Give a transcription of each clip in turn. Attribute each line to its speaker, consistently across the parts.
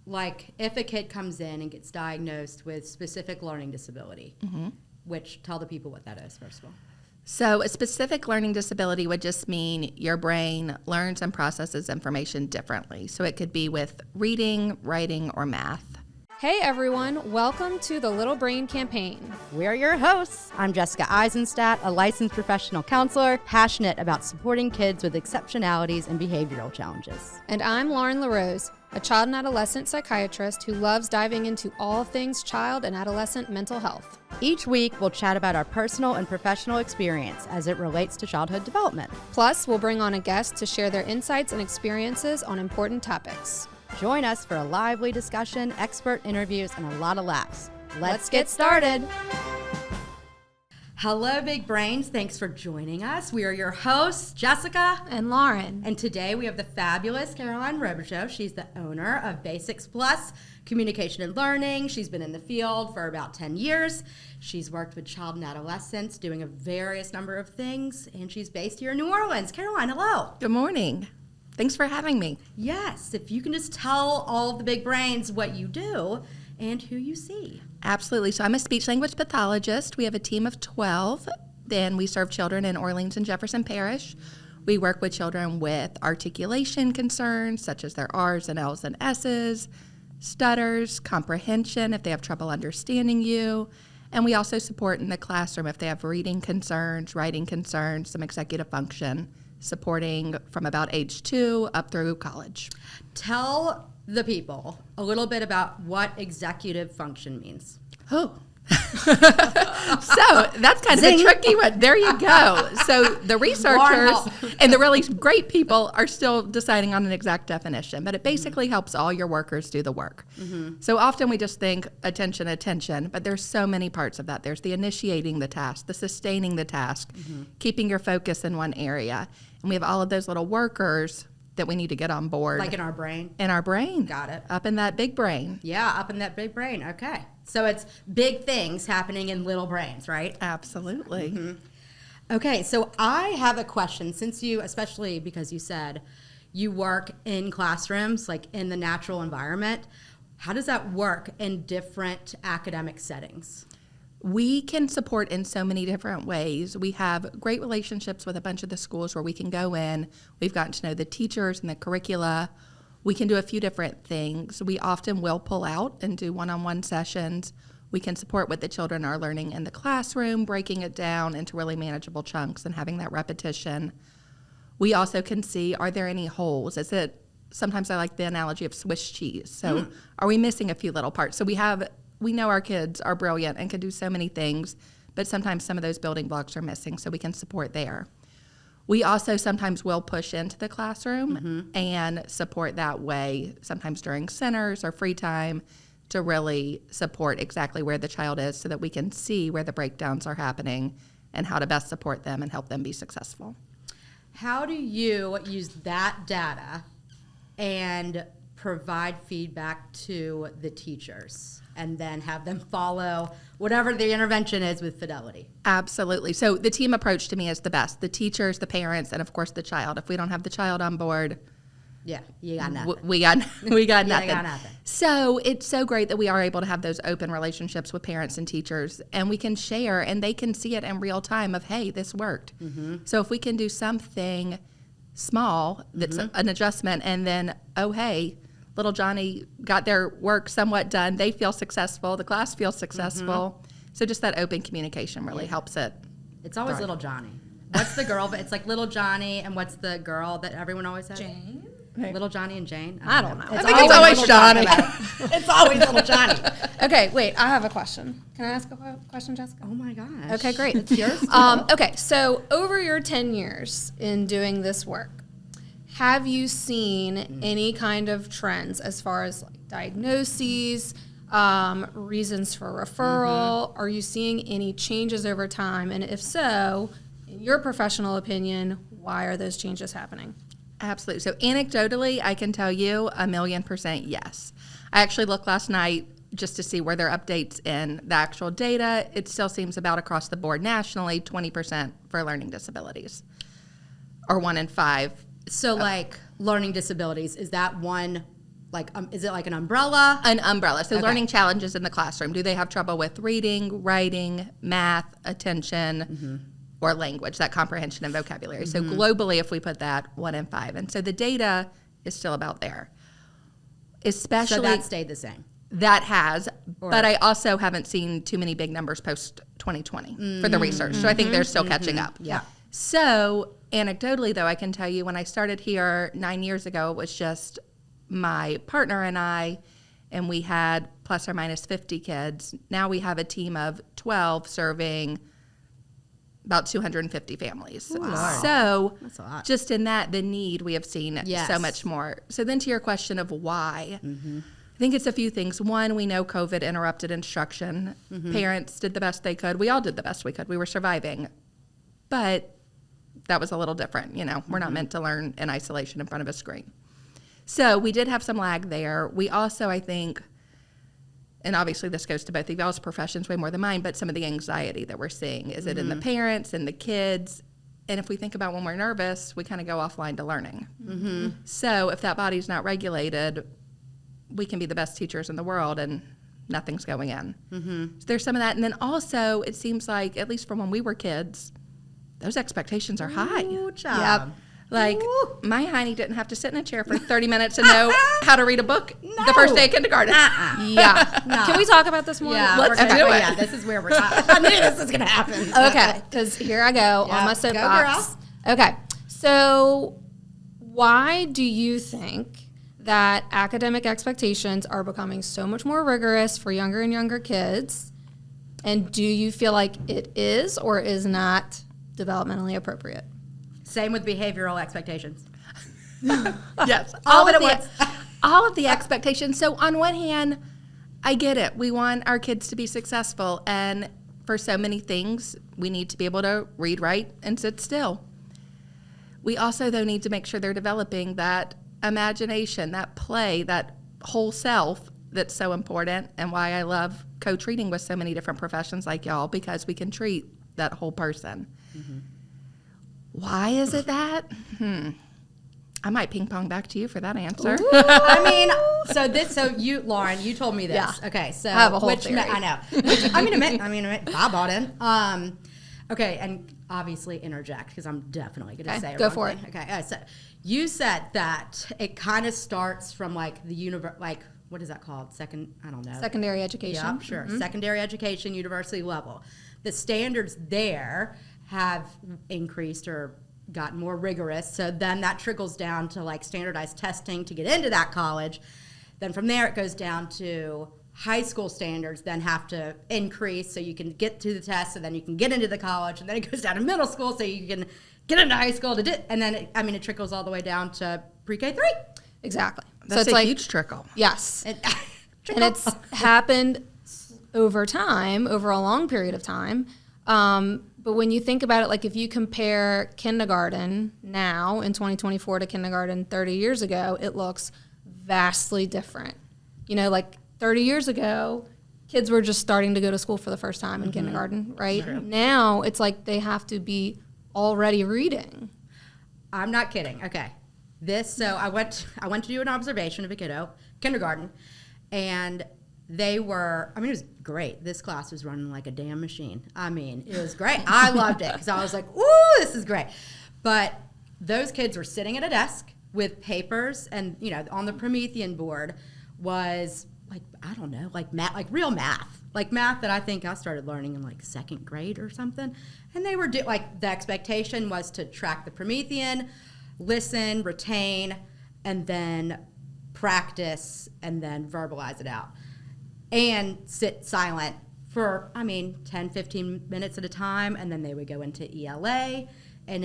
Speaker 1: like if a kid comes in and gets diagnosed with specific learning disability, which tell the people what that is, first of all.
Speaker 2: So a specific learning disability would just mean your brain learns and processes information differently. So it could be with reading, writing, or math.
Speaker 3: Hey everyone, welcome to the Little Brain Campaign.
Speaker 1: We're your hosts. I'm Jessica Eisenstat, a licensed professional counselor, passionate about supporting kids with exceptionalities and behavioral challenges.
Speaker 3: And I'm LaRose, a child and adolescent psychiatrist who loves diving into all things child and adolescent mental health.
Speaker 1: Each week, we'll chat about our personal and professional experience as it relates to childhood development.
Speaker 3: Plus, we'll bring on a guest to share their insights and experiences on important topics.
Speaker 1: Join us for a lively discussion, expert interviews, and a lot of laughs. Let's get started. Hello, Big Brains. Thanks for joining us. We are your hosts, Jessica
Speaker 3: and Lauren.
Speaker 1: And today we have the fabulous Caroline Robichaux. She's the owner of Basics Plus Communication and Learning. She's been in the field for about 10 years. She's worked with child and adolescents doing a various number of things, and she's based here in New Orleans. Caroline, hello.
Speaker 2: Good morning. Thanks for having me.
Speaker 1: Yes, if you can just tell all of the big brains what you do and who you see.
Speaker 2: Absolutely. So I'm a speech language pathologist. We have a team of 12. Then we serve children in Orleans and Jefferson Parish. We work with children with articulation concerns, such as their R's and L's and S's, stutters, comprehension if they have trouble understanding you. And we also support in the classroom if they have reading concerns, writing concerns, some executive function, supporting from about age 2 up through college.
Speaker 1: Tell the people a little bit about what executive function means.
Speaker 2: Oh. So that's kind of a tricky one. There you go. So the researchers and the really great people are still deciding on an exact definition, but it basically helps all your workers do the work. So often we just think attention, but there's so many parts of that. There's the initiating the task, the sustaining the task, keeping your focus in one area. And we have all of those little workers that we need to get on board.
Speaker 1: Like in our brain?
Speaker 2: In our brain.
Speaker 1: Got it.
Speaker 2: Up in that big brain.
Speaker 1: Yeah, up in that big brain. Okay. So it's big things happening in little brains, right?
Speaker 2: Absolutely.
Speaker 1: Okay, so I have a question. Since you, especially because you said you work in classrooms, like in the natural environment, how does that work in different academic settings?
Speaker 2: We can support in so many different ways. We have great relationships with a bunch of the schools where we can go in. We've gotten to know the teachers and the curricula. We can do a few different things. We often will pull out and do one-on-one sessions. We can support what the children are learning in the classroom, breaking it down into really manageable chunks and having that repetition. We also can see, are there any holes? Sometimes I like the analogy of Swiss cheese. So are we missing a few little parts? So we know our kids are brilliant and can do so many things, but sometimes some of those building blocks are missing, so we can support there. We also sometimes will push into the classroom and support that way, sometimes during centers or free time, to really support exactly where the child is so that we can see where the breakdowns are happening and how to best support them and help them be successful.
Speaker 1: How do you use that data and provide feedback to the teachers and then have them follow whatever the intervention is with fidelity?
Speaker 2: Absolutely. So the team approach to me is the best. The teachers, the parents, and of course the child. If we don't have the child on board,
Speaker 1: yeah, you got nothing.
Speaker 2: We got nothing.
Speaker 1: You got nothing.
Speaker 2: So it's so great that we are able to have those open relationships with parents and teachers, and we can share, and they can see it in real time of, hey, this worked. So if we can do something small that's an adjustment, and then, oh, hey, little Johnny got their work somewhat done. They feel successful. The class feels successful. So just that open communication really helps it.
Speaker 1: It's always little Johnny. What's the girl? But it's like little Johnny, and what's the girl that everyone always says?
Speaker 3: Jane?
Speaker 1: Little Johnny and Jane?
Speaker 3: I don't know.
Speaker 2: I think it's always Johnny.
Speaker 1: It's always little Johnny.
Speaker 3: Okay, wait, I have a question. Can I ask a question, Jessica?
Speaker 1: Oh my gosh.
Speaker 2: Okay, great.
Speaker 1: It's yours.
Speaker 3: Okay, so over your 10 years in doing this work, have you seen any kind of trends as far as like diagnoses, reasons for referral? Are you seeing any changes over time? And if so, in your professional opinion, why are those changes happening?
Speaker 2: Absolutely. So anecdotally, I can tell you 1,000,000% yes. I actually looked last night just to see where there are updates in the actual data. It still seems about across the board nationally, 20% for learning disabilities, or 1 in 5.
Speaker 1: So like learning disabilities, is that one like, is it like an umbrella?
Speaker 2: An umbrella. So
Speaker 1: Okay.
Speaker 2: learning challenges in the classroom. Do they have trouble with reading, writing, math, attention,
Speaker 1: Mm-hmm.
Speaker 2: or language, that comprehension and vocabulary? So globally, if we put that 1 in 5. And so the data is still about there. Especially
Speaker 1: So that stayed the same.
Speaker 2: that has,
Speaker 1: Or-
Speaker 2: but I also haven't seen too many big numbers post 2020 for the research. So I think they're still catching up.
Speaker 1: Yeah.
Speaker 2: So anecdotally, though, I can tell you when I started here 9 years ago, it was just my partner and I, and we had plus or minus 50 kids. Now we have a team of 12 serving about 250 families.
Speaker 1: Lord.
Speaker 2: So
Speaker 1: That's a lot.
Speaker 2: just in that, the need, we have seen
Speaker 1: Yes.
Speaker 2: so much more. So then to your question of why, I think it's a few things. One, we know COVID interrupted instruction. Parents did the best they could. We all did the best we could. We were surviving. But that was a little different. You know, we're not meant to learn in isolation in front of a screen. So we did have some lag there. We also, I think, and obviously this goes to both of y'all's professions way more than mine, but some of the anxiety that we're seeing. Is it in the parents and the kids? And if we think about when we're nervous, we kind of go offline to learning. So if that body's not regulated, we can be the best teachers in the world and nothing's going in. So there's some of that. And then also, it seems like, at least from when we were kids, those expectations are high.
Speaker 1: Ooh, child.
Speaker 2: Like,
Speaker 1: Ooh.
Speaker 2: my Heiny didn't have to sit in a chair for 30 minutes and know how to read a book the first day of kindergarten.
Speaker 3: Yeah.
Speaker 1: No.
Speaker 3: Can we talk about this more?
Speaker 1: Yeah,
Speaker 2: Let's
Speaker 1: we're gonna-
Speaker 2: do it.
Speaker 1: Yeah, this is where we're I knew this was going to happen.
Speaker 3: Okay, because here I go on my
Speaker 1: go,
Speaker 3: soapbox. Okay, so why do you think that academic expectations are becoming so much more rigorous for younger and younger kids? And do you feel like it is or is not developmentally appropriate?
Speaker 1: Same with behavioral expectations.
Speaker 2: Yes,
Speaker 1: All of it at once.
Speaker 2: all of the expectations. So on one hand, I get it. We want our kids to be successful, and for so many things, we need to be able to read, write, and sit still. We also, though, need to make sure they're developing that imagination, that play, that whole self that's so important, and why I love co-treating with so many different professions like y'all, because we can treat that whole person. Why is it that? I might ping pong back to you for that answer.
Speaker 1: I mean, so you, Lauren, you told me this.
Speaker 3: Yeah.
Speaker 1: Okay, so
Speaker 3: I have a whole
Speaker 1: which
Speaker 3: theory.
Speaker 1: I know. Which, I mean, I bought in. Okay, and obviously interject because I'm definitely going to
Speaker 3: Okay,
Speaker 1: say a
Speaker 3: go
Speaker 1: wrong
Speaker 3: for
Speaker 1: thing. Okay, so you said that it kind of starts from like the like what is that called? I don't know.
Speaker 3: Secondary education.
Speaker 1: Yeah, sure. Secondary education, university level. The standards there have increased or gotten more rigorous. So then that trickles down to like standardized testing to get into that college. Then from there it goes down to high school standards then have to increase so you can get to the test and then you can get into the college. And then it goes down to middle school so you can get into high school and then it trickles all the way down to pre-K 3.
Speaker 3: Exactly.
Speaker 2: That's
Speaker 3: it's
Speaker 2: a
Speaker 3: like,
Speaker 2: huge trickle.
Speaker 3: yes.
Speaker 1: And
Speaker 3: It's happened over time, over a long period of time. But when you think about it, like if you compare kindergarten now in 2024 to kindergarten 30 years ago, it looks vastly different. You know, like 30 years ago, kids were just starting to go to school for the first time in kindergarten, right?
Speaker 1: True.
Speaker 3: Now it's like they have to be already reading.
Speaker 1: I'm not kidding. Okay. So I went to do an observation of a kiddo, kindergarten, and they were, it was great. This class was running like a damn machine. It was great. I loved it because I was like, ooh, this is great. But those kids were sitting at a desk with papers and, on the Promethean board was like, I don't know, like math, like real math. Like math that I think I started learning in like second grade or something. And they were, like the expectation was to track the Promethean, listen, retain, and then practice, and then verbalize it out. And sit silent for, 10, 15 minutes at a time, and then they would go into ELA, and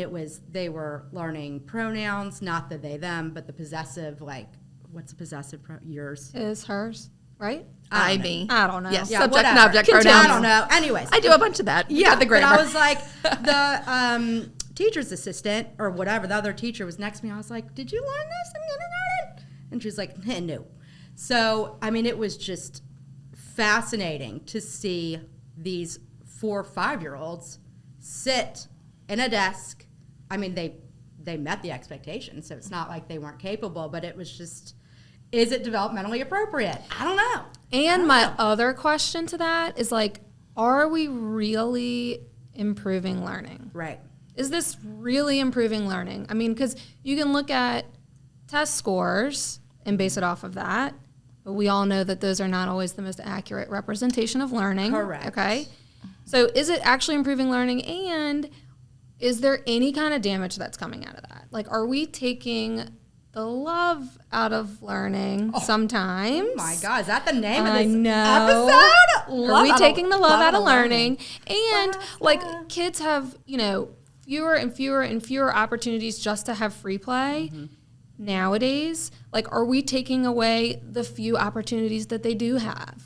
Speaker 1: they were learning pronouns, not the they, them, but the possessive, like, what's a possessive yours?
Speaker 3: Is hers, right?
Speaker 1: I
Speaker 2: I,
Speaker 1: don't
Speaker 2: me.
Speaker 3: I don't know.
Speaker 2: Yes,
Speaker 1: Yeah,
Speaker 2: subject and
Speaker 1: whatever.
Speaker 2: object
Speaker 1: Continue.
Speaker 2: pronouns.
Speaker 1: I don't know. Anyways.
Speaker 2: I do a bunch of that.
Speaker 1: Yeah,
Speaker 2: the
Speaker 1: but
Speaker 2: grammar.
Speaker 1: I was like, the teacher's assistant or whatever, the other teacher was next to me. I was like, did you learn this in kindergarten? And she's like, no. So, it was just fascinating to see these 4 or 5-year-olds sit in a desk. They met the expectation, so it's not like they weren't capable, but it was just, is it developmentally appropriate? I don't know.
Speaker 3: And my other question to that is like, are we really improving learning?
Speaker 1: Right.
Speaker 3: Is this really improving learning? I mean, because you can look at test scores and base it off of that, but we all know that those are not always the most accurate representation of learning.
Speaker 1: Correct.
Speaker 3: Okay. So is it actually improving learning, and is there any kind of damage that's coming out of that? Like, are we taking the love out of learning sometimes?
Speaker 1: Oh my God, is that the name of
Speaker 3: I
Speaker 1: this
Speaker 3: know.
Speaker 1: episode?
Speaker 3: Are we taking the love out of learning? And
Speaker 1: What's
Speaker 3: like
Speaker 1: that?
Speaker 3: kids have, fewer and fewer and fewer opportunities just to have free play nowadays. Like, are we taking away the few opportunities that they do have?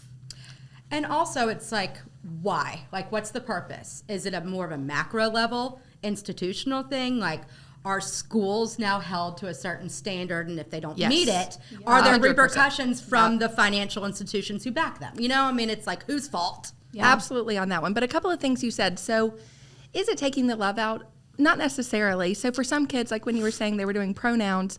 Speaker 1: And also, it's like, why? Like, what's the purpose? Is it a more of a macro level, institutional thing? Like, are schools now held to a certain standard, and if they don't
Speaker 2: Yes.
Speaker 1: meet it, are there
Speaker 2: 100%.
Speaker 1: repercussions from the financial institutions who back them? I mean, it's like, whose fault?
Speaker 3: Yeah.
Speaker 2: Absolutely on that one. But a couple of things you said. So is it taking the love out? Not necessarily. So for some kids, like when you were saying they were doing pronouns,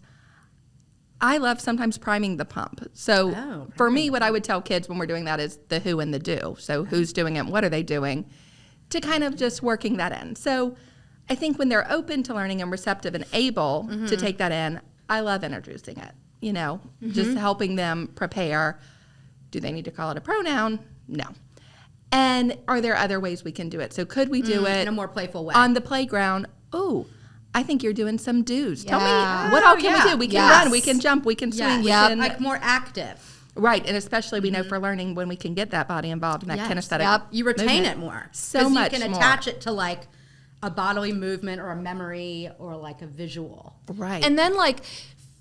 Speaker 2: I love sometimes priming the pump. So for me, what I would tell kids when we're doing that is the who and the do. So who's doing it? What are they doing? To kind of just working that in. So I think when they're open to learning and receptive and able to take that in, I love introducing it, just helping them prepare. Do they need to call it a pronoun? No. And are there other ways we can do it? So could we do it
Speaker 1: In a more playful way.
Speaker 2: on the playground? Oh, I think you're doing some do's. Tell
Speaker 3: Yeah.
Speaker 2: me, what all can we do? We can
Speaker 3: Yes.
Speaker 2: run, we can jump, we can swing. We
Speaker 3: Yep.
Speaker 2: can,
Speaker 1: like more active.
Speaker 2: right, and especially we know for learning when we can get that body involved in that
Speaker 1: Yes.
Speaker 2: kinesthetic
Speaker 3: Yep.
Speaker 1: You retain
Speaker 2: movement.
Speaker 1: it more.
Speaker 2: So
Speaker 1: 'Cause
Speaker 2: much
Speaker 1: you can
Speaker 2: more.
Speaker 1: attach it to like a bodily movement or a memory or like a visual.
Speaker 2: Right.
Speaker 3: And then like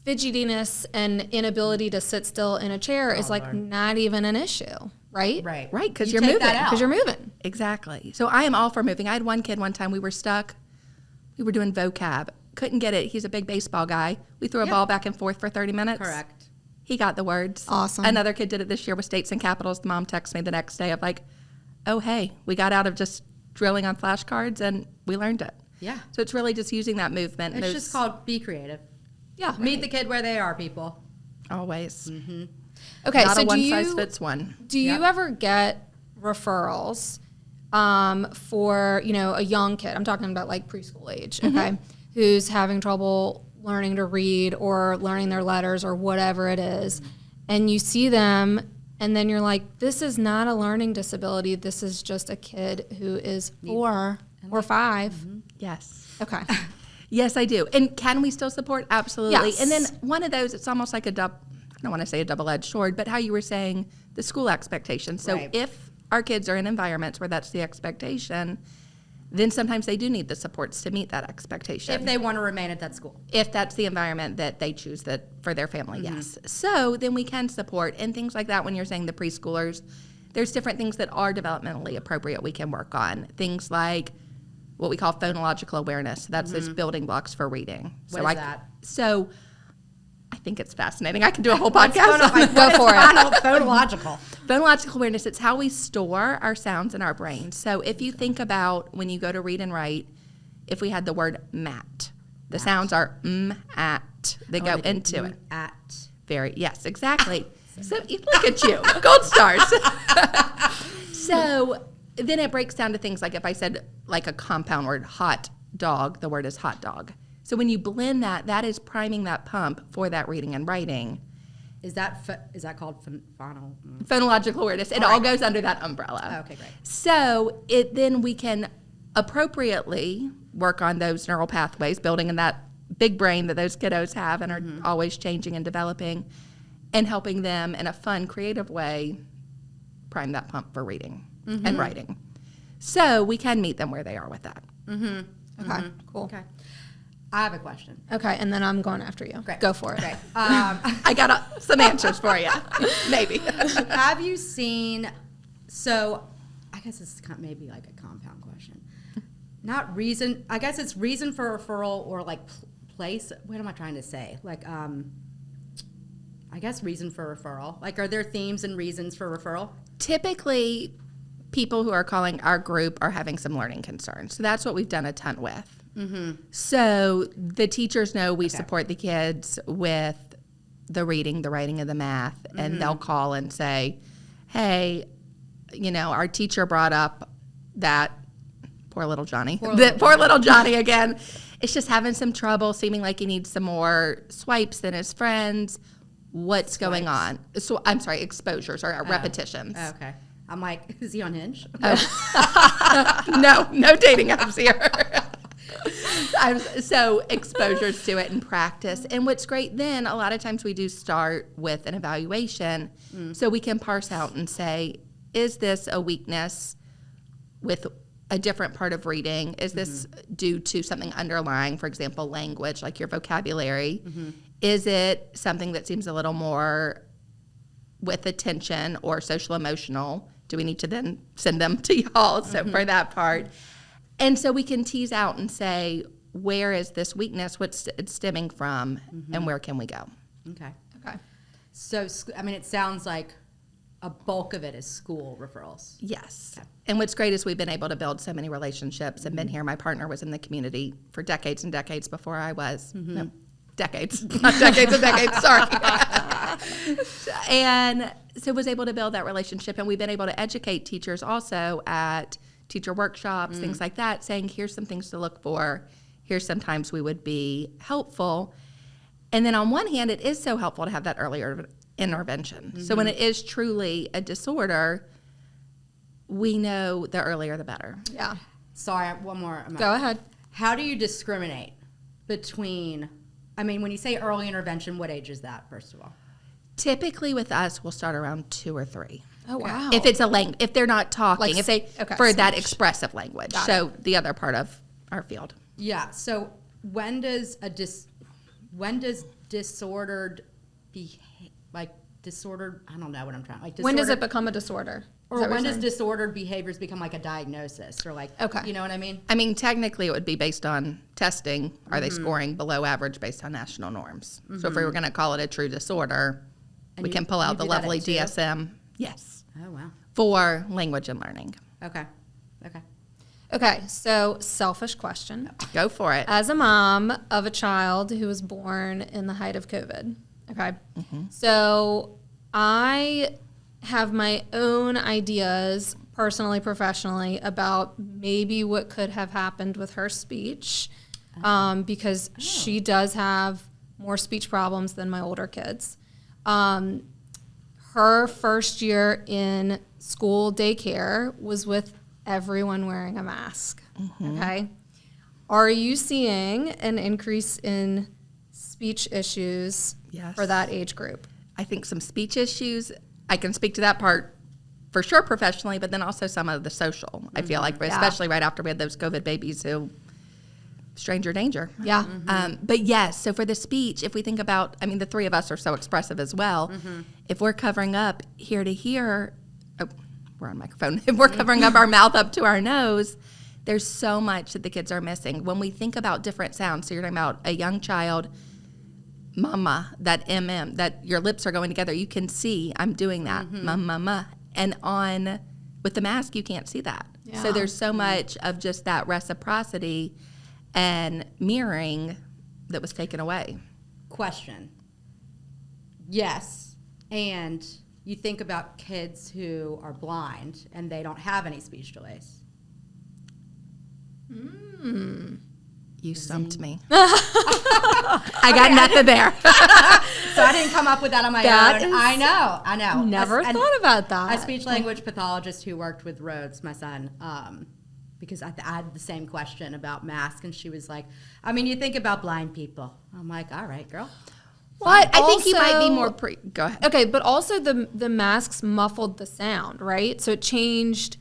Speaker 3: fidgetiness and inability to sit still in a chair is like not even an issue, right?
Speaker 1: Right.
Speaker 2: Right, 'cause
Speaker 1: You
Speaker 2: you're
Speaker 1: take
Speaker 2: moving.
Speaker 1: that out.
Speaker 3: Because you're moving.
Speaker 2: Exactly. So I am all for moving. I had one kid one time, we were stuck. We were doing vocab. Couldn't get it. He's a big baseball guy. We threw a ball back and forth for 30 minutes.
Speaker 1: Correct.
Speaker 2: He got the words.
Speaker 3: Awesome.
Speaker 2: Another kid did it this year with states and capitals. The mom texted me the next day of like, oh, hey, we got out of just drilling on flashcards and we learned it.
Speaker 1: Yeah.
Speaker 2: So it's really just using that movement.
Speaker 1: It's just called be creative.
Speaker 3: Yeah.
Speaker 1: Meet the kid where they are, people.
Speaker 2: Always.
Speaker 3: Okay.
Speaker 2: Not
Speaker 3: So
Speaker 2: a one
Speaker 3: do
Speaker 2: size
Speaker 3: you
Speaker 2: fits one.
Speaker 3: do you ever get referrals for a young kid? I'm talking about like preschool age. Okay, who's having trouble learning to read or learning their letters or whatever it is, and you see them. And then you're like, this is not a learning disability. This is just a kid who is 4 or 5.
Speaker 2: Yes.
Speaker 3: Okay.
Speaker 2: Yes, I do. And can we still support? Absolutely.
Speaker 3: Yes.
Speaker 2: And then one of those, it's almost like I don't want to say a double-edged sword, but how you were saying the school expectation. So
Speaker 1: Right.
Speaker 2: if our kids are in environments where that's the expectation, then sometimes they do need the supports to meet that expectation.
Speaker 1: If they want to remain at that school.
Speaker 2: If that's the environment that they choose that for their family, yes. So then we can support, and things like that when you're saying the preschoolers, there's different things that are developmentally appropriate we can work on. Things like what we call phonological awareness. That's those building blocks for reading.
Speaker 1: What is that?
Speaker 2: So I think it's fascinating. I can do a whole podcast on it.
Speaker 3: Go for it.
Speaker 1: Phonological.
Speaker 2: Phonological awareness, it's how we store our sounds in our brain. So if you think about when you go to read and write, if we had the word mat, the sounds are at. They go into it.
Speaker 1: At.
Speaker 2: Yes, exactly. So look at you, gold stars. So then it breaks down to things like if I said like a compound word, hot dog, the word is hot dog. So when you blend that, that is priming that pump for that reading and writing.
Speaker 1: Is that called phonal?
Speaker 2: Phonological awareness, it all goes under that umbrella.
Speaker 1: Okay, great.
Speaker 2: So then we can appropriately work on those neural pathways, building in that big brain that those kiddos have and are always changing and developing, and helping them in a fun, creative way prime that pump for reading and writing. So we can meet them where they are with that.
Speaker 3: Okay. Cool.
Speaker 1: Okay. I have a question.
Speaker 3: Okay. And then I'm going after you.
Speaker 1: Great.
Speaker 3: Go for it.
Speaker 1: Great.
Speaker 2: I got some answers for you, maybe.
Speaker 1: Have you seen, so I guess this is maybe like a compound question. Not reason, I guess it's reason for referral or like place. What am I trying to say? Like, I guess reason for referral. Like, are there themes and reasons for referral?
Speaker 2: Typically, people who are calling our group are having some learning concerns. So that's what we've done a ton with. So the teachers know we support the kids with the reading, the writing, and the math, and they'll call and say, hey, our teacher brought up that poor little Johnny. Poor little Johnny again. It's just having some trouble, seeming like he needs some more swipes than his friends. What's going on? So I'm sorry, exposures or repetitions.
Speaker 1: Okay. I'm like, is he on Hinge?
Speaker 2: No dating apps here. So exposures to it and practice. And what's great then, a lot of times we do start with an evaluation so we can parse out and say, is this a weakness with a different part of reading? Is this due to something underlying, for example, language, like your vocabulary? Is it something that seems a little more with attention or social emotional? Do we need to then send them to y'all for that part? And so we can tease out and say, where is this weakness? What's it stemming from? And where can we go?
Speaker 1: Okay. So, it sounds like a bulk of it is school referrals.
Speaker 2: Yes. Okay. And what's great is we've been able to build so many relationships and been here. My partner was in the community for decades and decades before I was. No, decades. Not decades and decades, sorry. And so was able to build that relationship, and we've been able to educate teachers also at teacher workshops, things like that, saying here's some things to look for. Here's sometimes we would be helpful. And then on one hand, it is so helpful to have that earlier intervention. So when it is truly a disorder, we know the earlier the better.
Speaker 3: Yeah.
Speaker 1: Sorry, one more.
Speaker 3: Go ahead.
Speaker 1: How do you discriminate between, when you say early intervention, what age is that, first of all?
Speaker 2: Typically with us, we'll start around 2 or 3.
Speaker 3: Oh, wow.
Speaker 2: If it's if they're not talking,
Speaker 3: Like,
Speaker 2: for
Speaker 3: speech.
Speaker 2: that expressive language. So the other part of our field.
Speaker 1: Yeah. So when does disordered disordered, I don't know what I'm trying,
Speaker 3: when does it become a disorder?
Speaker 1: Or when does disordered behaviors become like a diagnosis? Or
Speaker 3: okay.
Speaker 1: You know what I mean?
Speaker 2: Technically it would be based on testing. Are they scoring below average based on national norms? So if we were going to call it a true disorder, we can pull out the lovely DSM. Yes.
Speaker 1: Oh, wow.
Speaker 2: For language and learning.
Speaker 3: Okay, so selfish question.
Speaker 2: Go for it.
Speaker 3: As a mom of a child who was born in the height of COVID, okay, so I have my own ideas, personally, professionally, about maybe what could have happened with her speech, because she does have more speech problems than my older kids. Her first year in school daycare was with everyone wearing a mask, okay? Are you seeing an increase in speech issues for that age group?
Speaker 2: I think some speech issues, I can speak to that part for sure professionally, but then also some of the social. I feel like, especially right after we had those COVID babies who, stranger danger.
Speaker 3: Yeah.
Speaker 2: But yes, so for the speech, if we think about, the 3 of us are so expressive as well. If we're covering up ear to ear, we're on microphone. If we're covering up our mouth up to our nose, there's so much that the kids are missing. When we think about different sounds, so you're talking about a young child, mama, that that your lips are going together. You can see I'm doing that, mama. And with the mask, you can't see that. Yeah. So there's so much of just that reciprocity and mirroring that was taken away.
Speaker 1: Question. Yes, and you think about kids who are blind and they don't have any speech delays.
Speaker 2: You stumped me. I got nothing there.
Speaker 1: So I didn't come up with that on my own. I know.
Speaker 3: Never thought about that.
Speaker 1: A speech language pathologist who worked with Rhodes, my son, because I had the same question about masks, and she was like, you think about blind people. I'm like, all right, girl.
Speaker 2: Well, I think you might be more go ahead.
Speaker 3: Okay, but also the masks muffled the sound, right? So it changed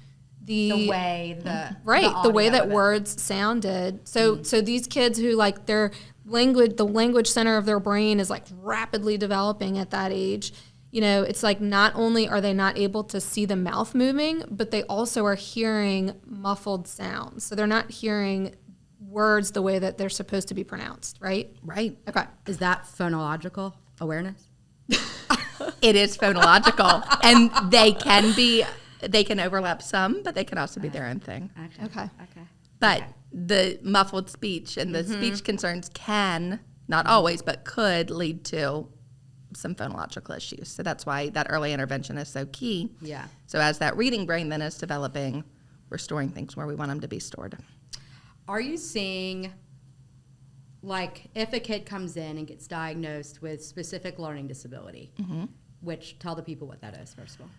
Speaker 3: the
Speaker 1: way
Speaker 3: the way that words sounded. So these kids who their language, the language center of their brain is rapidly developing at that age. It's not only are they not able to see the mouth moving, but they also are hearing muffled sounds. So they're not hearing words the way that they're supposed to be pronounced, right?
Speaker 2: Right.
Speaker 3: Okay.
Speaker 1: Is that phonological awareness?
Speaker 2: It is phonological, and they can overlap some, but they can also be their own thing.
Speaker 3: Okay.
Speaker 2: But the muffled speech and the speech concerns can, not always, but could lead to some phonological issues. So that's why that early intervention is so key.
Speaker 1: Yeah.
Speaker 2: So as that reading brain then is developing, we're storing things where we want them to be stored.
Speaker 1: Are you seeing, like, if a kid comes in and gets diagnosed with specific learning disability, which tell the people what that is, first of all.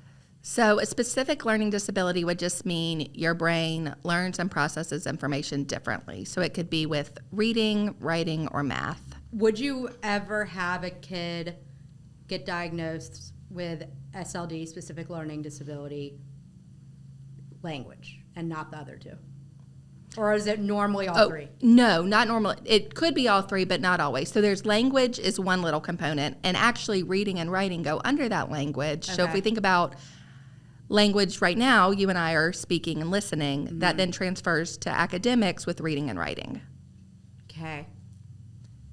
Speaker 2: So a specific learning disability would just mean your brain learns and processes information differently. So it could be with reading, writing, or math.
Speaker 1: Would you ever have a kid get diagnosed with SLD, specific learning disability, language, and not the other two? Or is it normally all three?
Speaker 2: No, not normal. It could be all three, but not always. So there's language is one little component, and actually reading and writing go under that language. So if we think about language right now, you and I are speaking and listening, that then transfers to academics with reading and writing.
Speaker 1: Okay.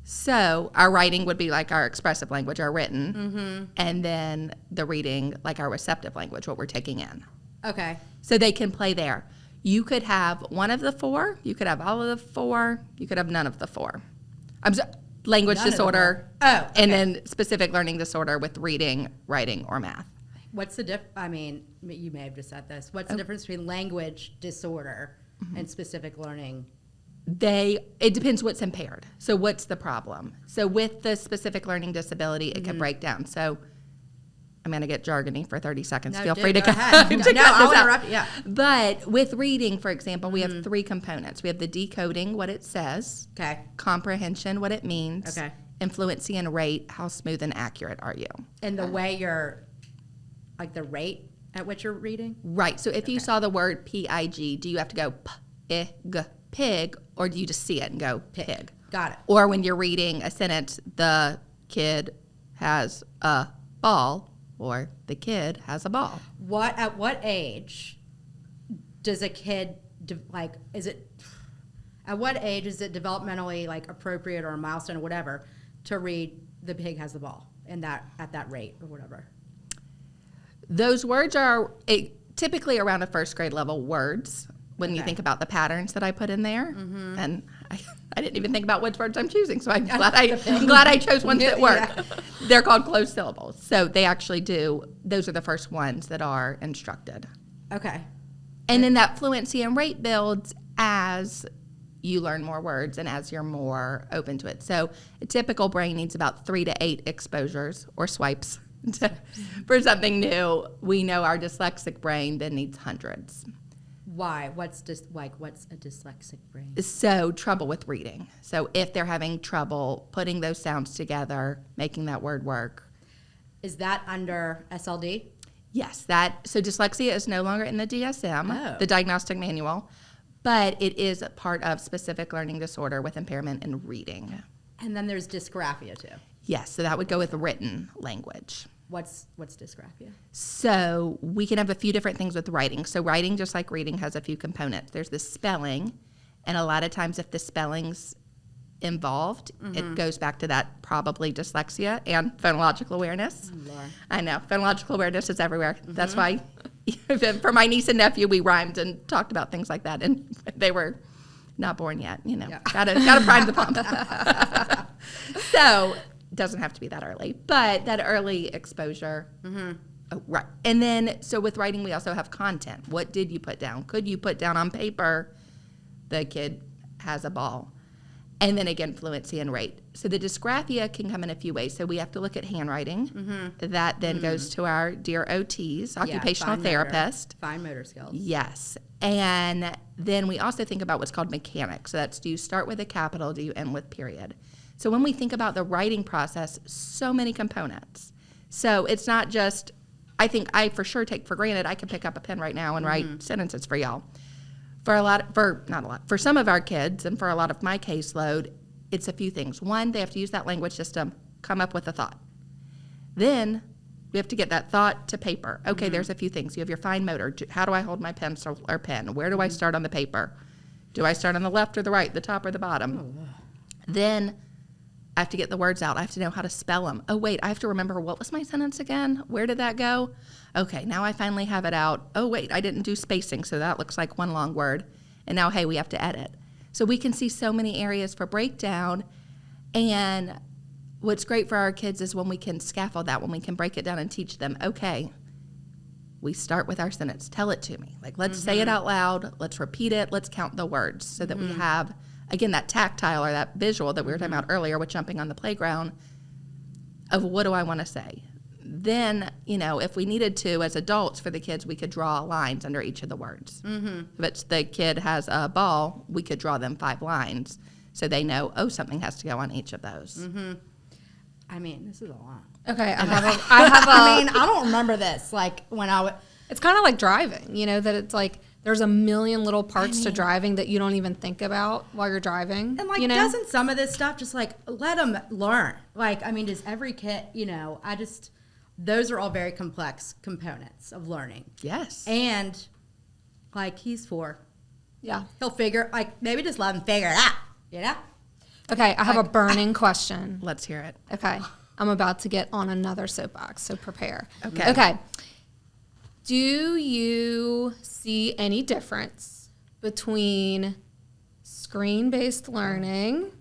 Speaker 2: So our writing would be like our expressive language, our written, and then the reading, like our receptive language, what we're taking in.
Speaker 1: Okay.
Speaker 2: So they can play there. You could have one of the four, you could have all of the four, you could have none of the four. Language
Speaker 1: None of the
Speaker 2: disorder,
Speaker 1: four. Oh, okay.
Speaker 2: and then specific learning disorder with reading, writing, or math.
Speaker 1: What's the I mean, you may have just said this. What's the difference between language disorder and specific learning?
Speaker 2: It depends what's impaired. So what's the problem? So with the specific learning disability, it can break down. So I'm going to get jargony for 30 seconds.
Speaker 1: No,
Speaker 2: Feel
Speaker 1: dude,
Speaker 2: free to
Speaker 1: go
Speaker 2: cut
Speaker 1: ahead.
Speaker 2: to
Speaker 1: No,
Speaker 2: cut
Speaker 1: I'll
Speaker 2: this out.
Speaker 1: interrupt you. Yeah.
Speaker 2: But with reading, for example, we have three components. We have the decoding, what it says.
Speaker 1: Okay.
Speaker 2: Comprehension, what it means.
Speaker 1: Okay.
Speaker 2: And fluency and rate, how smooth and accurate are you?
Speaker 1: And the way you're, like the rate at which you're reading?
Speaker 2: Right. So if you saw the word P-I-G, do you have to go P-I-G, pig, or do you just see it and go pig?
Speaker 1: Got it.
Speaker 2: Or when you're reading a sentence, the kid has a ball, or the kid has a ball.
Speaker 1: At what age does a kid, at what age is it developmentally, like, appropriate or a milestone or whatever to read the pig has the ball at that rate or whatever?
Speaker 2: Those words are typically around a first grade level words when you think about the patterns that I put in there. And I didn't even think about which words I'm choosing, so I'm glad I chose ones that work.
Speaker 1: Yeah.
Speaker 2: They're called closed syllables. So they actually those are the first ones that are instructed.
Speaker 1: Okay.
Speaker 2: And then that fluency and rate builds as you learn more words and as you're more open to it. So a typical brain needs about 3 to 8 exposures or swipes for something new. We know our dyslexic brain then needs hundreds.
Speaker 1: Why? What's a dyslexic brain?
Speaker 2: So trouble with reading. So if they're having trouble putting those sounds together, making that word work.
Speaker 1: Is that under SLD?
Speaker 2: Yes, so dyslexia is no longer in the DSM,
Speaker 1: Oh.
Speaker 2: the diagnostic manual, but it is a part of specific learning disorder with impairment in reading.
Speaker 1: And then there's dysgraphia too.
Speaker 2: Yes, so that would go with written language.
Speaker 1: What's dysgraphia?
Speaker 2: So we can have a few different things with writing. So writing, just like reading, has a few components. There's the spelling, and a lot of times if the spelling's involved, it goes back to that probably dyslexia and phonological awareness.
Speaker 1: Oh, Lord.
Speaker 2: I know, phonological awareness is everywhere. That's why for my niece and nephew, we rhymed and talked about things like that, and they were not born yet,
Speaker 1: Yeah.
Speaker 2: Gotta prime the pump. So doesn't have to be that early, but that early exposure. Oh, right. And then, so with writing, we also have content. What did you put down? Could you put down on paper, the kid has a ball? And then again, fluency and rate. So the dysgraphia can come in a few ways. So we have to look at handwriting. That then goes to our dear OTs, occupational therapist.
Speaker 1: Fine motor skills.
Speaker 2: Yes. And then we also think about what's called mechanics. So that's, do you start with a capital, do you end with period? So when we think about the writing process, so many components. So it's not just, I think I for sure take for granted I can pick up a pen right now and write sentences for y'all. For some of our kids and for a lot of my caseload, it's a few things. One, they have to use that language system, come up with a thought. Then we have to get that thought to paper. Okay, there's a few things. You have your fine motor. How do I hold my pencil or pen? Where do I start on the paper? Do I start on the left or the right, the top or the bottom? Then I have to get the words out. I have to know how to spell them. Oh, wait, I have to remember, what was my sentence again? Where did that go? Okay, now I finally have it out. Oh, wait, I didn't do spacing, so that looks like one long word. And now, hey, we have to edit. So we can see so many areas for breakdown. And what's great for our kids is when we can scaffold that, when we can break it down and teach them, okay, we start with our sentence. Tell it to me. Like, let's say it out loud. Let's repeat it. Let's count the words so that we have, again, that tactile or that visual that we were talking about earlier with jumping on the playground of what do I want to say. Then, if we needed to, as adults for the kids, we could draw lines under each of the words. If it's the kid has a ball, we could draw them 5 lines so they know, something has to go on each of those.
Speaker 1: I mean, this is a lot.
Speaker 3: Okay,
Speaker 1: I don't remember this. Like when
Speaker 3: it's kind of like driving, that it's like there's a million little parts to driving that you don't even think about while you're driving.
Speaker 1: And doesn't some of this stuff just let them learn? Does every kid, those are all very complex components of learning.
Speaker 2: Yes.
Speaker 1: And he's 4.
Speaker 3: Yeah.
Speaker 1: He'll figure, maybe just let him figure it out,
Speaker 3: Okay, I have a burning question.
Speaker 2: Let's hear it.
Speaker 3: Okay, I'm about to get on another soapbox, so prepare.
Speaker 2: Okay.
Speaker 3: Do you see any difference between screen-based learning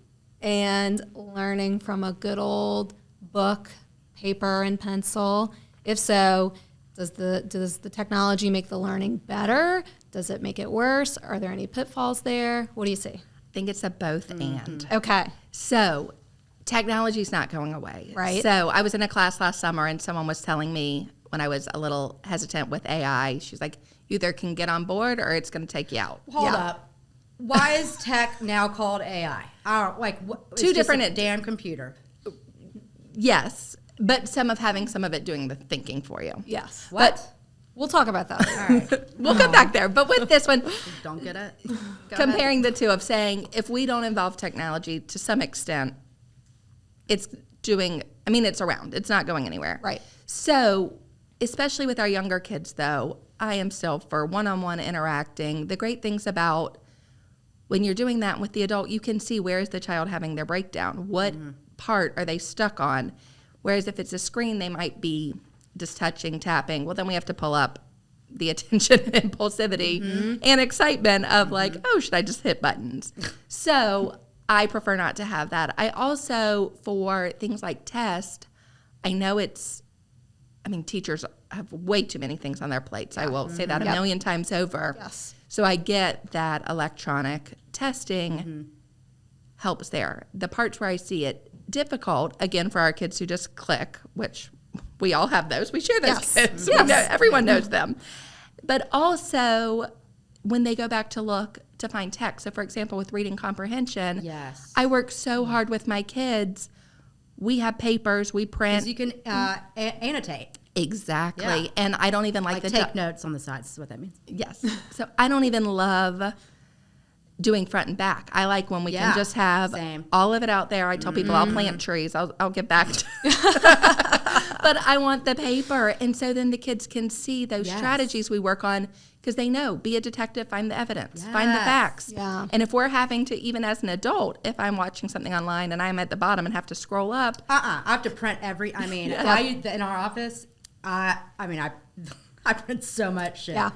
Speaker 3: and learning from a good old book, paper, and pencil? If so, does the technology make the learning better? Does it make it worse? Are there any pitfalls there? What do you see?
Speaker 2: I think it's a both and.
Speaker 3: Okay.
Speaker 2: So technology's not going away.
Speaker 3: Right.
Speaker 2: So I was in a class last summer and someone was telling me when I was a little hesitant with AI, she's like, you either can get on board or it's going to take you out.
Speaker 1: Hold up. Why is tech now called AI? It's
Speaker 2: Two different
Speaker 1: just a damn computer.
Speaker 2: Yes, but some of it doing the thinking for you.
Speaker 3: Yes.
Speaker 1: What?
Speaker 3: We'll talk about that later.
Speaker 1: All right.
Speaker 2: We'll come back there. But with this one,
Speaker 1: Don't get it.
Speaker 2: comparing the two of saying if we don't involve technology to some extent, it's around. It's not going anywhere.
Speaker 3: Right.
Speaker 2: So, especially with our younger kids, though, I am still for one-on-one interacting. The great things about when you're doing that with the adult, you can see where is the child having their breakdown. What part are they stuck on? Whereas if it's a screen, they might be just touching, tapping. Well, then we have to pull up the attention and impulsivity and excitement of should I just hit buttons? So I prefer not to have that. I also, for things like test, I know teachers have way too many things on their plates. I will say that a million times over.
Speaker 3: Yes.
Speaker 2: So I get that electronic testing helps there. The parts where I see it difficult, again, for our kids who just click, which we all have those. We share those kids.
Speaker 3: Yes.
Speaker 2: Everyone knows them. But also, when they go back to look to find text. So, for example, with reading comprehension, I work so hard with my kids. We have papers, we print.
Speaker 1: Because you can annotate.
Speaker 2: Exactly.
Speaker 1: Yeah.
Speaker 2: And I don't even like
Speaker 1: take notes on the sides is what that means.
Speaker 2: Yes. So I don't even love doing front and back. I like when we can just have all of it out there. I tell people I'll plant trees. I'll get back to but I want the paper. And so then the kids can see those strategies we work on because they know, be a detective, find the evidence, find the facts.
Speaker 3: Yeah.
Speaker 2: And if we're having to, even as an adult, if I'm watching something online and I'm at the bottom and have to scroll up.
Speaker 1: I have to print in our office, I print so much shit.
Speaker 3: Yeah.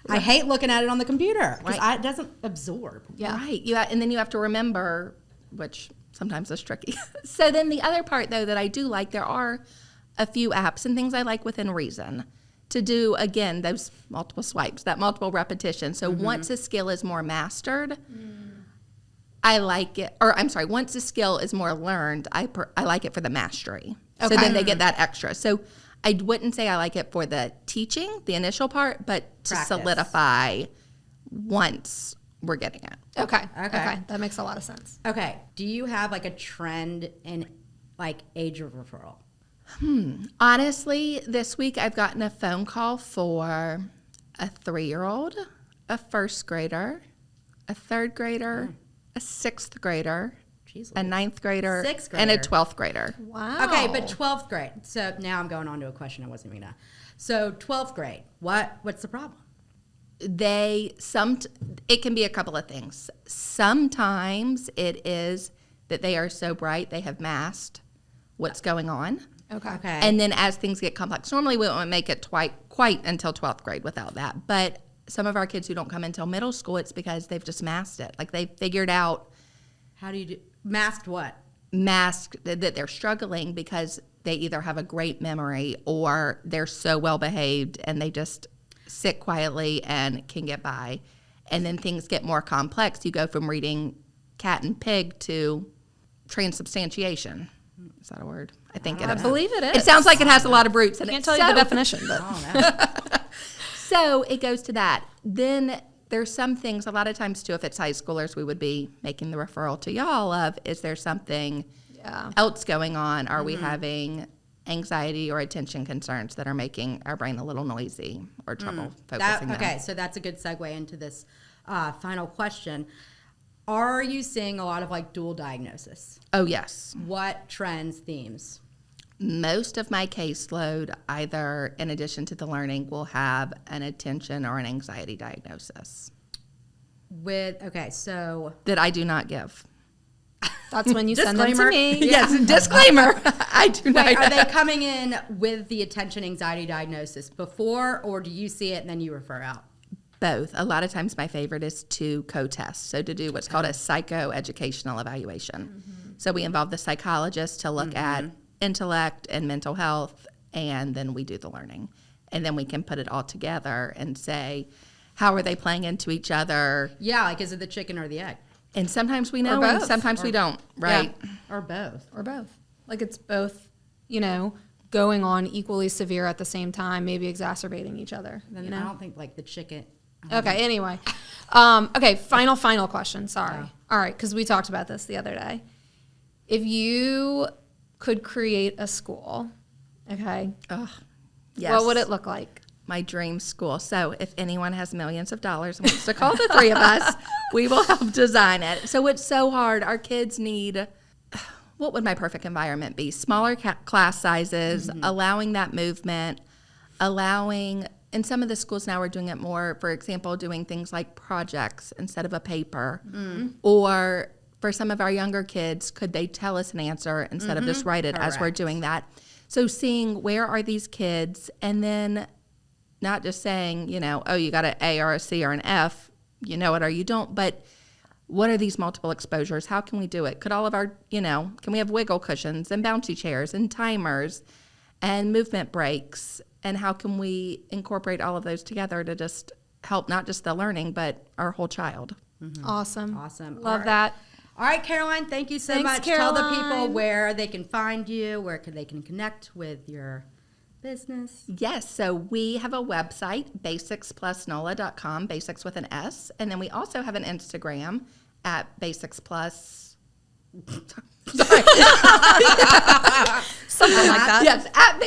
Speaker 1: I hate looking at it on the computer because it doesn't absorb.
Speaker 2: Yeah. Right. And then you have to remember, which sometimes is tricky. So then the other part, though, that I do like, there are a few apps and things I like within reason to do, again, those multiple swipes, that multiple repetition. So once a skill is more mastered, I like it. Or I'm sorry, once a skill is more learned, I like it for the mastery. Okay. So then they get that extra. So I wouldn't say I like it for the teaching, the initial part, but to solidify once we're getting it.
Speaker 3: Okay. That makes a lot of sense.
Speaker 1: Okay. Do you have a trend in age of referral?
Speaker 2: Honestly, this week I've gotten a phone call for a 3-year-old, a first grader, a third grader, a sixth grader, a ninth grader,
Speaker 1: sixth grader,
Speaker 2: and a 12th grader.
Speaker 3: Wow.
Speaker 1: Okay, but 12th grade. So now I'm going on to a question I wasn't even gonna. So 12th grade, what's the problem?
Speaker 2: It can be a couple of things. Sometimes it is that they are so bright they have masked what's going on.
Speaker 3: Okay.
Speaker 2: And then as things get complex, normally we won't make it quite until 12th grade without that. But some of our kids who don't come until middle school, it's because they've just masked it. Like they figured out.
Speaker 1: How do you do masked what?
Speaker 2: mask that they're struggling because they either have a great memory or they're so well behaved and they just sit quietly and can get by. And then things get more complex. You go from reading cat and pig to transubstantiation. Is that a word? I think it is.
Speaker 3: I believe it is.
Speaker 2: It sounds like it has a lot of roots.
Speaker 3: I
Speaker 2: And
Speaker 3: can't tell you the definition, but
Speaker 2: So it goes to that. Then there's some things, a lot of times too, if it's high schoolers, we would be making the referral to y'all of, is there something else going on? Are we having anxiety or attention concerns that are making our brain a little noisy or trouble focusing?
Speaker 1: Okay, so that's a good segue into this final question. Are you seeing a lot of like dual diagnosis?
Speaker 2: Oh, yes.
Speaker 1: What trends, themes?
Speaker 2: Most of my caseload, either in addition to the learning, will have an attention or an anxiety diagnosis.
Speaker 1: So
Speaker 2: that I do not give.
Speaker 3: that's when you send them to me.
Speaker 2: Yes, disclaimer. I do not.
Speaker 1: Wait, are they coming in with the attention anxiety diagnosis before, or do you see it and then you refer out?
Speaker 2: Both. A lot of times my favorite is to co-test, so to do what's called a psychoeducational evaluation. So we involve the psychologist to look at intellect and mental health, and then we do the learning. And then we can put it all together and say, how are they playing into each other?
Speaker 1: Yeah, like is it the chicken or the egg?
Speaker 2: And sometimes we know,
Speaker 3: Or
Speaker 2: and
Speaker 3: both.
Speaker 2: sometimes we don't, right?
Speaker 3: Yeah.
Speaker 1: Or both.
Speaker 3: Or both. Like it's both, going on equally severe at the same time, maybe exacerbating each other.
Speaker 1: Then I don't think like the chicken.
Speaker 3: Okay, anyway. Okay, final question. Sorry. All right, because we talked about this the other day. If you could create a school, okay,
Speaker 2: Yes.
Speaker 3: what would it look like?
Speaker 2: My dream school. So if anyone has millions of dollars and wants to call the three of us, we will help design it. So it's so hard. Our kids need, what would my perfect environment be? Smaller class sizes, allowing that movement, in some of the schools now we're doing it more, for example, doing things like projects instead of a paper. Or for some of our younger kids, could they tell us an answer instead of just write it as we're doing that? So seeing where are these kids, and then not just saying, you got an A or a C or an F, you know it or you don't, but what are these multiple exposures? How can we do it? Could all of our, can we have wiggle cushions and bouncy chairs and timers and movement breaks? And how can we incorporate all of those together to just help not just the learning, but our whole child?
Speaker 3: Awesome.
Speaker 1: All
Speaker 3: Love
Speaker 1: right.
Speaker 3: that.
Speaker 1: All right, Caroline, thank you so
Speaker 3: Thanks,
Speaker 1: much. Tell the people
Speaker 3: Caroline.
Speaker 1: where they can find you, they can connect with your business.
Speaker 2: Yes, so we have a website, basicsplusnola.com, basics with an S, and then we also have an Instagram at basicsplus. Sorry.
Speaker 3: Something like that.
Speaker 2: Yes, at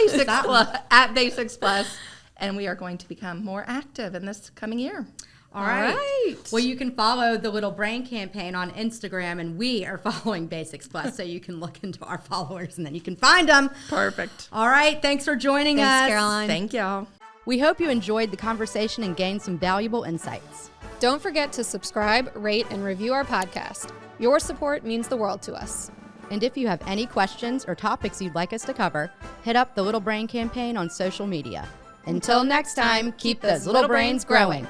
Speaker 2: Basics Plus, and we are going to become more active in this coming year.
Speaker 1: All right. Well, you can follow the Little Brain Campaign on Instagram, and we are following Basics Plus, so you can look into our followers, and then you can find them.
Speaker 2: Perfect.
Speaker 1: All right. Thanks for joining us.
Speaker 3: Thanks, Caroline.
Speaker 2: Thank y'all.
Speaker 1: We hope you enjoyed the conversation and gained some valuable insights.
Speaker 3: Don't forget to subscribe, rate, and review our podcast. Your support means the world to us.
Speaker 1: And if you have any questions or topics you'd like us to cover, hit up the Little Brain Campaign on social media. Until next time, keep those little brains growing.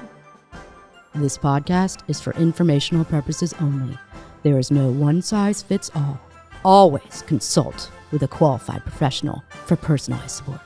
Speaker 4: This podcast is for informational purposes only. There is no one-size-fits-all. Always consult with a qualified professional for personalized support.